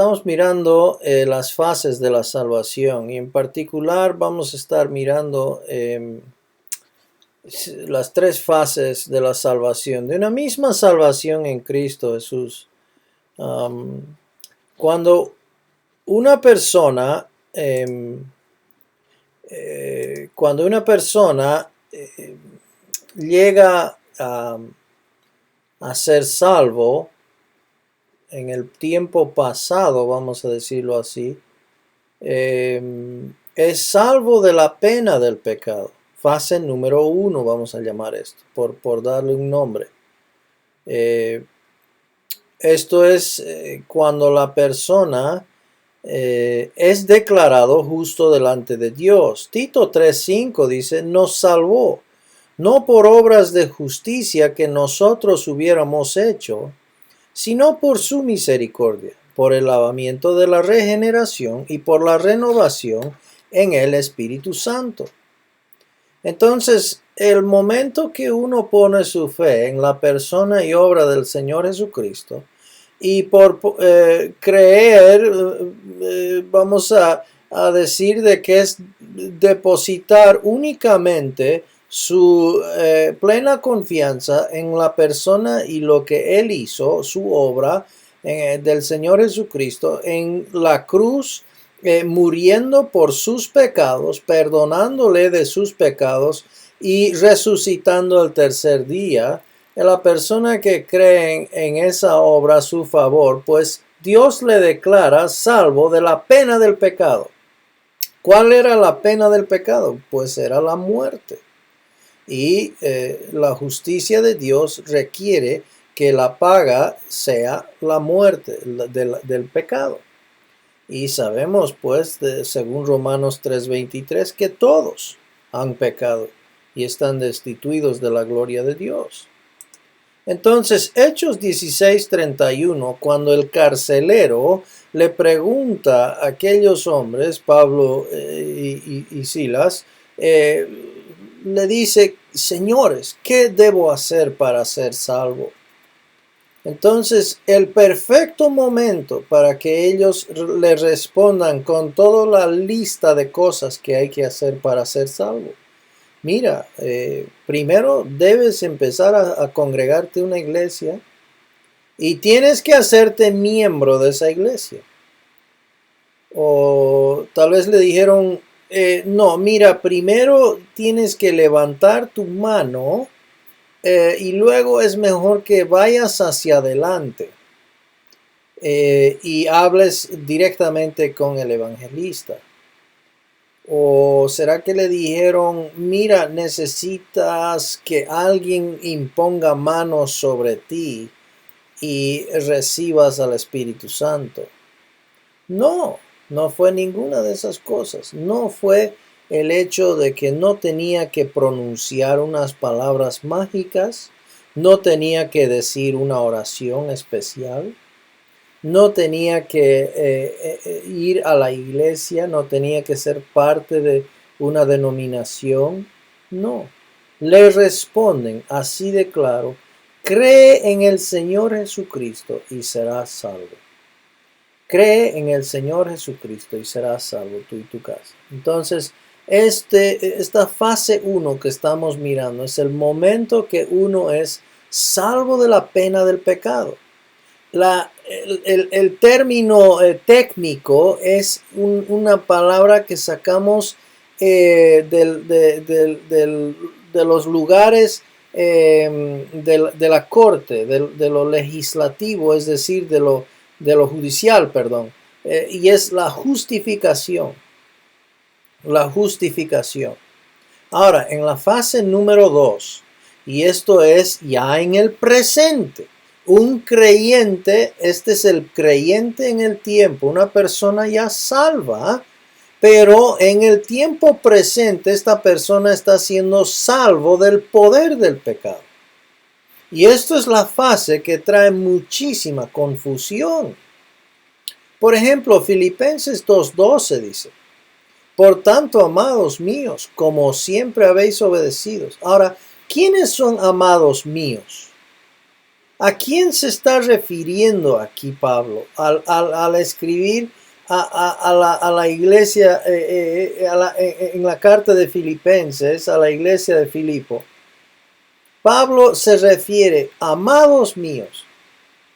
Estamos mirando las fases de la salvación y en particular vamos a estar mirando las tres fases de la salvación, de una misma salvación en Cristo Jesús. Cuando una persona, llega a ser salvo, en el tiempo pasado, vamos a decirlo así, es salvo de la pena del pecado. Fase número 1, vamos a llamar esto, por darle un nombre. Esto es cuando la persona es declarado justo delante de Dios. Tito 3:5 dice, nos salvó, no por obras de justicia que nosotros hubiéramos hecho, sino por su misericordia, por el lavamiento de la regeneración y por la renovación en el Espíritu Santo. Entonces, el momento que uno pone su fe en la persona y obra del Señor Jesucristo, y por creer, vamos a decir de que es depositar únicamente su plena confianza en la persona y lo que Él hizo, su obra del Señor Jesucristo en la cruz, muriendo por sus pecados, perdonándole de sus pecados y resucitando el tercer día. La persona que cree en esa obra a su favor, pues Dios le declara salvo de la pena del pecado. ¿Cuál era la pena del pecado? Pues era la muerte. Y la justicia de Dios requiere que la paga sea la muerte del pecado. Y sabemos pues, según Romanos 3:23, que todos han pecado y están destituidos de la gloria de Dios. Entonces, Hechos 16:31, cuando el carcelero le pregunta a aquellos hombres, Pablo y Silas, le dice, señores, ¿qué debo hacer para ser salvo? Entonces, el perfecto momento para que ellos le respondan con toda la lista de cosas que hay que hacer para ser salvo. Mira, primero debes empezar a congregarte en una iglesia y tienes que hacerte miembro de esa iglesia. O tal vez le dijeron, no, mira, primero tienes que levantar tu mano y luego es mejor que vayas hacia adelante y hables directamente con el evangelista. ¿O será que le dijeron, mira, necesitas que alguien imponga manos sobre ti y recibas al Espíritu Santo? No, no fue ninguna de esas cosas. No fue el hecho de que no tenía que pronunciar unas palabras mágicas, no tenía que decir una oración especial. No tenía que ir a la iglesia, no tenía que ser parte de una denominación. No, le responden así de claro, cree en el Señor Jesucristo y serás salvo. Cree en el Señor Jesucristo y serás salvo tú y tu casa. Entonces, esta fase 1 que estamos mirando es el momento que uno es salvo de la pena del pecado. El término técnico es una palabra que sacamos de los lugares de la corte, de lo legislativo, es decir, de lo judicial, perdón, y es la justificación. La justificación. Ahora, en la fase número 2, y esto es ya en el presente. Un creyente, este es el creyente en el tiempo, una persona ya salva, pero en el tiempo presente esta persona está siendo salvo del poder del pecado. Y esto es la fase que trae muchísima confusión. Por ejemplo, Filipenses 2:12 dice, por tanto, amados míos, como siempre habéis obedecido. Ahora, ¿quiénes son amados míos? ¿A quién se está refiriendo aquí Pablo al escribir a la iglesia, en la carta de Filipenses, a la iglesia de Filipo? Pablo se refiere, amados míos,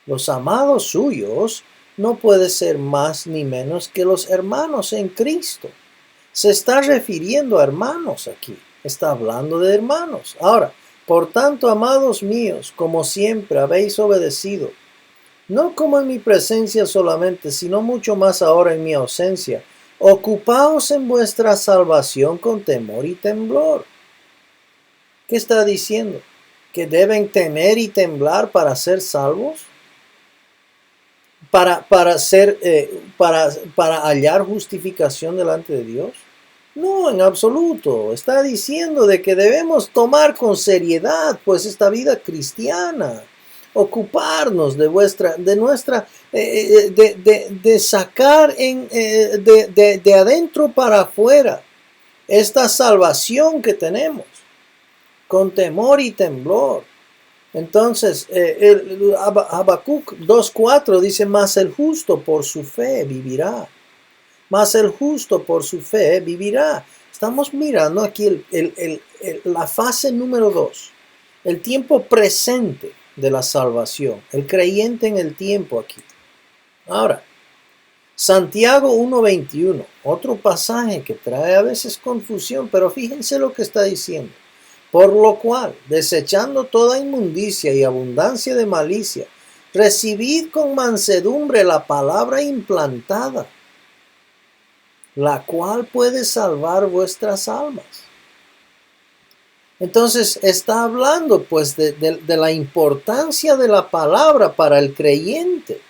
los amados suyos no puede ser más ni menos que los hermanos en Cristo. Se está refiriendo a hermanos aquí, está hablando de hermanos. Ahora, por tanto, amados míos, como siempre habéis obedecido, no como en mi presencia solamente, sino mucho más ahora en mi ausencia, ocupaos en vuestra salvación con temor y temblor. ¿Qué está diciendo? ¿Que deben temer y temblar para ser salvos? ¿Para hallar justificación delante de Dios? No, en absoluto. Está diciendo de que debemos tomar con seriedad pues esta vida cristiana, ocuparnos de sacar de adentro para afuera esta salvación que tenemos con temor y temblor. Entonces, Habacuc 2:4 dice, mas el justo por su fe vivirá. Mas el justo por su fe vivirá. Estamos mirando aquí la fase número 2, el tiempo presente de la salvación, el creyente en el tiempo aquí. Ahora, Santiago 1:21, otro pasaje que trae a veces confusión, pero fíjense lo que está diciendo. Por lo cual, desechando toda inmundicia y abundancia de malicia, recibid con mansedumbre la palabra implantada, la cual puede salvar vuestras almas. Entonces está hablando pues de la importancia de la palabra para el creyente,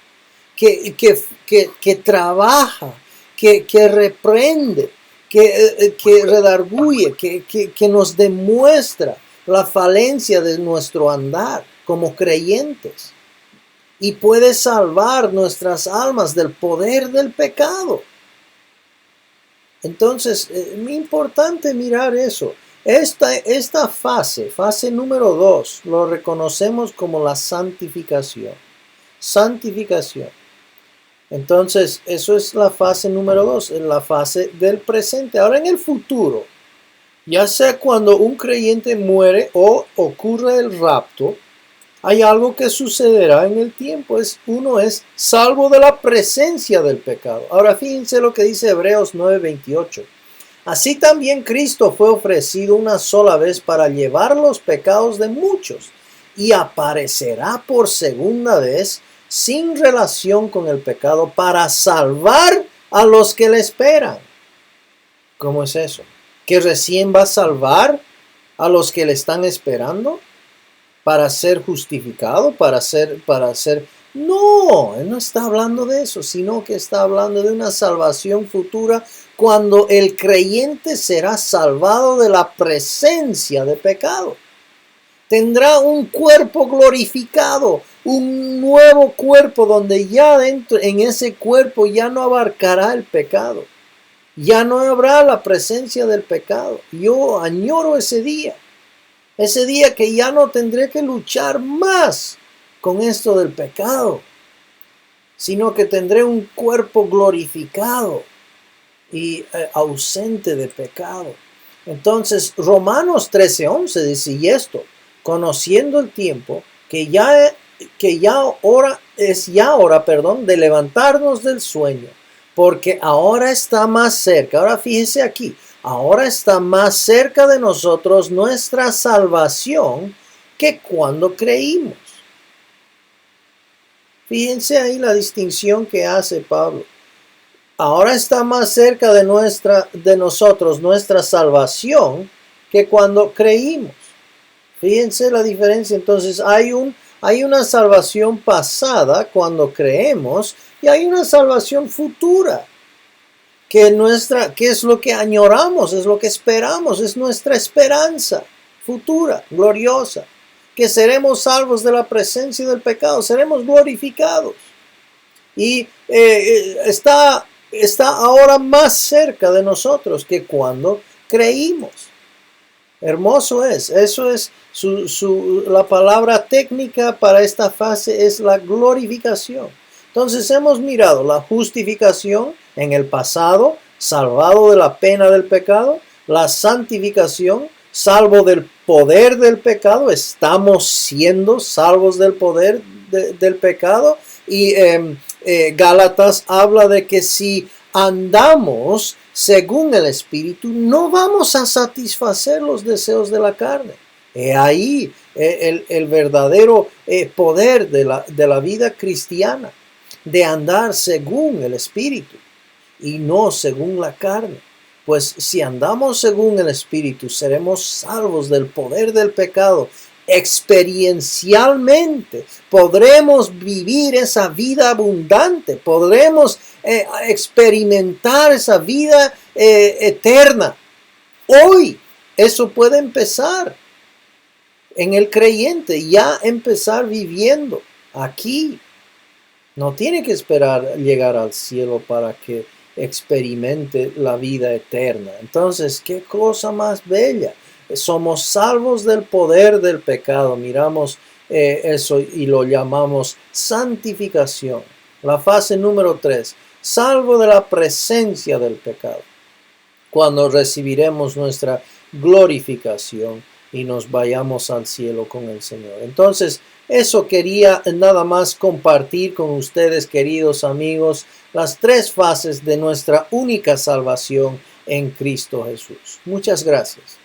que trabaja, que reprende, que redarguye, que nos demuestra la falencia de nuestro andar como creyentes y puede salvar nuestras almas del poder del pecado. Entonces, es muy importante mirar eso. Esta fase número 2, lo reconocemos como la santificación. Santificación. Entonces, eso es la fase número 2, la fase del presente. Ahora en el futuro, ya sea cuando un creyente muere o ocurre el rapto, hay algo que sucederá en el tiempo. Uno es salvo de la presencia del pecado. Ahora fíjense lo que dice Hebreos 9:28. Así también Cristo fue ofrecido una sola vez para llevar los pecados de muchos y aparecerá por segunda vez sin relación con el pecado para salvar a los que le esperan. ¿Cómo es eso? ¿Que recién va a salvar a los que le están esperando? ¿Para ser justificado? ¿Para ser? No, él no está hablando de eso, sino que está hablando de una salvación futura cuando el creyente será salvado de la presencia de pecado. Tendrá un cuerpo glorificado, un nuevo cuerpo donde ya dentro, en ese cuerpo ya no abarcará el pecado. Ya no habrá la presencia del pecado. Yo añoro ese día. Ese día que ya no tendré que luchar más con esto del pecado, sino que tendré un cuerpo glorificado y ausente de pecado. Entonces, Romanos 13:11 dice, y esto, conociendo el tiempo, que ya es hora de levantarnos del sueño, porque ahora está más cerca. Ahora fíjese aquí, ahora está más cerca de nosotros nuestra salvación que cuando creímos. Fíjense ahí la distinción que hace Pablo. Ahora está más cerca de nosotros nuestra salvación que cuando creímos. Fíjense la diferencia. Entonces hay una salvación pasada cuando creemos y hay una salvación futura. Que es lo que añoramos, es lo que esperamos, es nuestra esperanza futura, gloriosa, que seremos salvos de la presencia del pecado, seremos glorificados. Y está ahora más cerca de nosotros que cuando creímos. Hermoso es. Eso es la palabra técnica para esta fase es la glorificación. Entonces hemos mirado la justificación en el pasado, salvado de la pena del pecado, la santificación, salvo del poder del pecado, estamos siendo salvos del poder del pecado. Y Gálatas habla de que si andamos según el Espíritu, no vamos a satisfacer los deseos de la carne. Ahí el verdadero poder de la vida cristiana, de andar según el Espíritu y no según la carne. Pues si andamos según el Espíritu, seremos salvos del poder del pecado. Experiencialmente podremos vivir esa vida abundante, podremos experimentar esa vida eterna. Hoy eso puede empezar en el creyente, ya empezar viviendo aquí. No tiene que esperar llegar al cielo para que experimente la vida eterna. Entonces, qué cosa más bella. Somos salvos del poder del pecado. Miramos eso y lo llamamos santificación. La fase número 3, salvo de la presencia del pecado. Cuando recibiremos nuestra glorificación y nos vayamos al cielo con el Señor. Entonces, eso quería nada más compartir con ustedes, queridos amigos, las 3 fases de nuestra única salvación en Cristo Jesús. Muchas gracias.